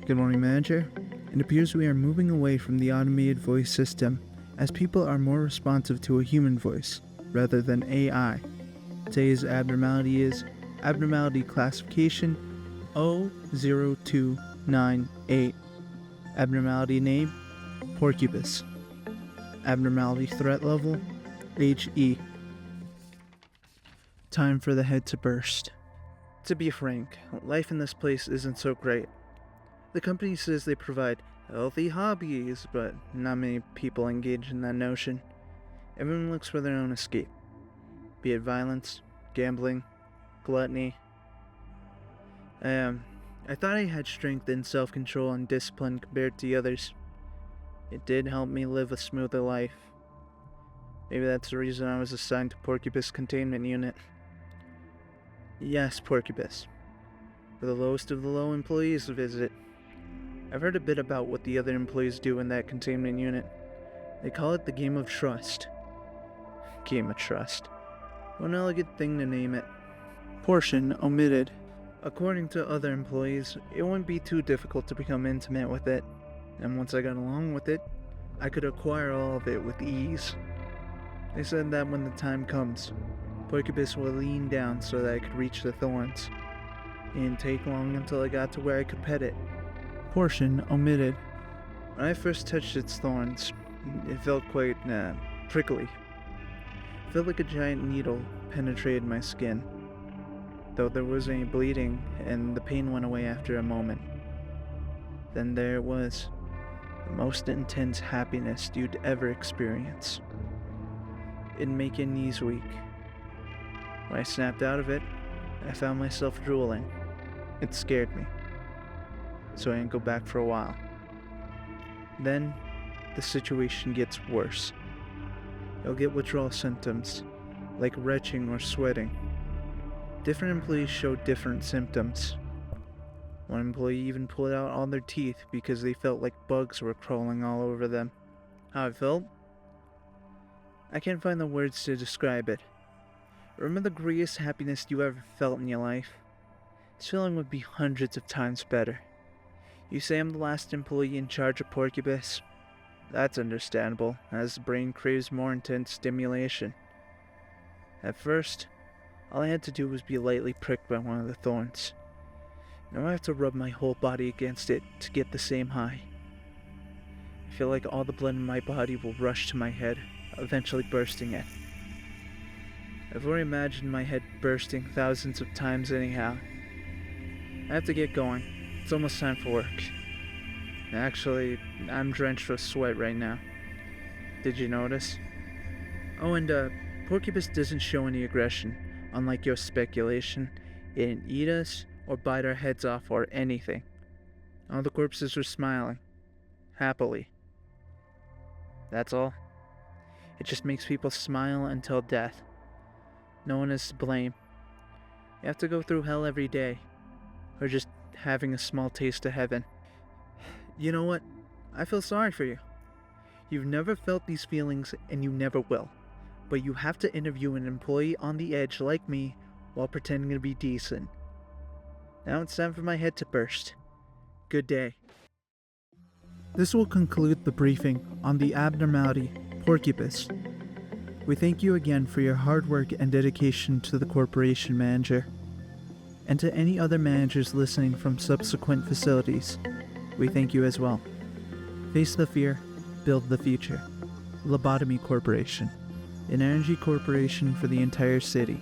Good morning, Manager. It appears we are moving away from the automated voice system as people are more responsive to a human voice rather than AI. Today's abnormality is abnormality classification O-02-98. Abnormality name Porccubus. Abnormality threat level HE. Time for the head to burst. To be frank, life in this place isn't so great. The company says they provide healthy hobbies, but not many people engage in that notion. Everyone looks for their own escape, be it violence, gambling, gluttony. I thought I had strength and self-control and discipline compared to the others. It did help me live a smoother life. Maybe that's the reason I was assigned to Porccubus Containment Unit. Yes, Porccubus. For the lowest of the low employees to visit. I've heard a bit about what the other employees do in that containment unit. They call it the Game of Trust. Game of Trust. What an elegant thing to name it. Portion omitted. According to other employees, it wouldn't be too difficult to become intimate with it, and once I got along with it, I could acquire all of it with ease. They said that when the time comes, Porccubus will lean down so that I could reach the thorns. It didn't take long until I got to where I could pet it. Portion omitted. When I first touched its thorns, it felt quite prickly. It felt like a giant needle penetrated my skin, though there wasn't any bleeding and the pain went away after a moment. Then there it was, the most intense happiness you'd ever experience. It'd make your knees weak. When I snapped out of it, I found myself drooling. It scared me, so I didn't go back for a while. Then, the situation gets worse. You'll get withdrawal symptoms, like retching or sweating. Different employees show different symptoms. One employee even pulled out all their teeth because they felt like bugs were crawling all over them. How it felt? I can't find the words to describe it. Remember the greatest happiness you ever felt in your life? This feeling would be hundreds of times better. You say I'm the last employee in charge of Porccubus? That's understandable, as the brain craves more intense stimulation. At first, all I had to do was be lightly pricked by one of the thorns. Now I have to rub my whole body against it to get the same high. I feel like all the blood in my body will rush to my head, eventually bursting it. I've already imagined my head bursting thousands of times anyhow. I have to get going. It's almost time for work. Actually, I'm drenched with sweat right now. Did you notice? Oh, and Porccubus doesn't show any aggression, unlike your speculation. It didn't eat us or bite our heads off or anything. All the corpses were smiling. Happily. That's all. It just makes people smile until death. No one is to blame. You have to go through hell every day, or just having a small taste of heaven. You know what? I feel sorry for you. You've never felt these feelings, and you never will. But you have to interview an employee on the edge like me while pretending to be decent. Now it's time for my head to burst. Good day. This will conclude the briefing on the abnormality Porccubus. We thank you again for your hard work and dedication to the corporation, Manager. And to any other managers listening from subsequent facilities, we thank you as well. Face the fear, build the future. Lobotomy Corporation, an energy corporation for the entire city.